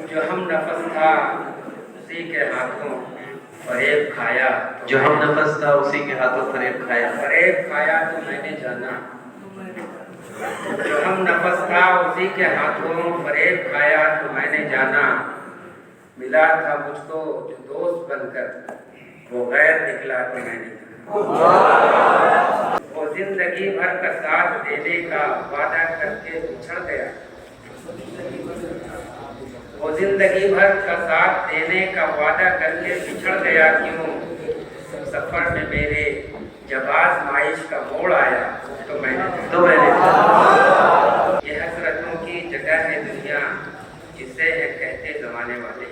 जो हम नफस था उसी के हाथों फरेब खाया, जो हम नफस था उसी के हाथों फरेब खाया, फरेब खाया तो मैंने जाना। जो हम नफस था उसी के हाथों फरेब खाया तो मैंने जाना। मिला था मुझको जो दोस्त बनकर वो गैर निकला तो मैंने जाना। वो जिंदगी भर का साथ देने का वादा करके बिछड़ गया, वो जिंदगी भर का साथ देने का वादा करके बिछड़ गया। क्यों सफर में मेरे जब आज़माइश का मोड़ आया तो मैंने ये हसरतों की जगह है दुनिया जिसे है कहते जमाने वाले।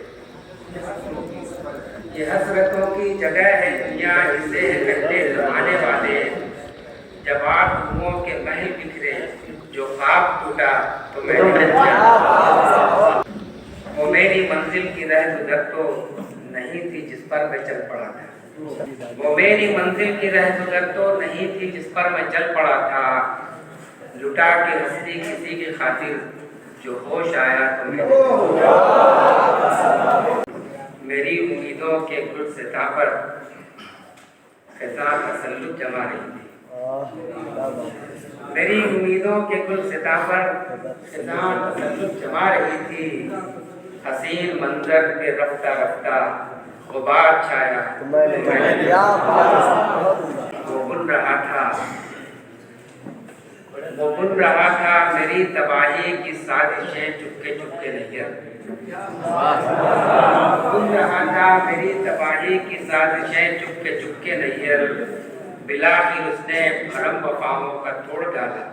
ये हसरतों की जगह है दुनिया जिसे है कहते जमाने वाले। जब आप हुओं के महल बिखरे जो ख्वाब टूटा तो मैंने वो मेरी मंजिल की रह गुजर तो नहीं थी जिस पर मैं चल पड़ा था। वो मेरी मंजिल की रह गुजर तो नहीं थी जिस पर मैं चल पड़ा था। लुटा के हंसी किसी की खातिर जो होश आया तो मेरी उम्मीदों के गुट सिता पर खिज़ां तसल्लुत जमा रही थी। मेरी उम्मीदों के गुल सिता पर खिज़ां तसल्लुत जमा रही थी। हसीन मंजर पे रफ्ता रफ्ता गुबार छाया वो बुन रहा था मेरी तबाही की साजिशें चुपके चुपके नहीं बुन रहा था मेरी तबाही की साजिशें चुपके चुपके नहीं। बिलाखिर उसने भरम वफाओं का तोड़ डाला।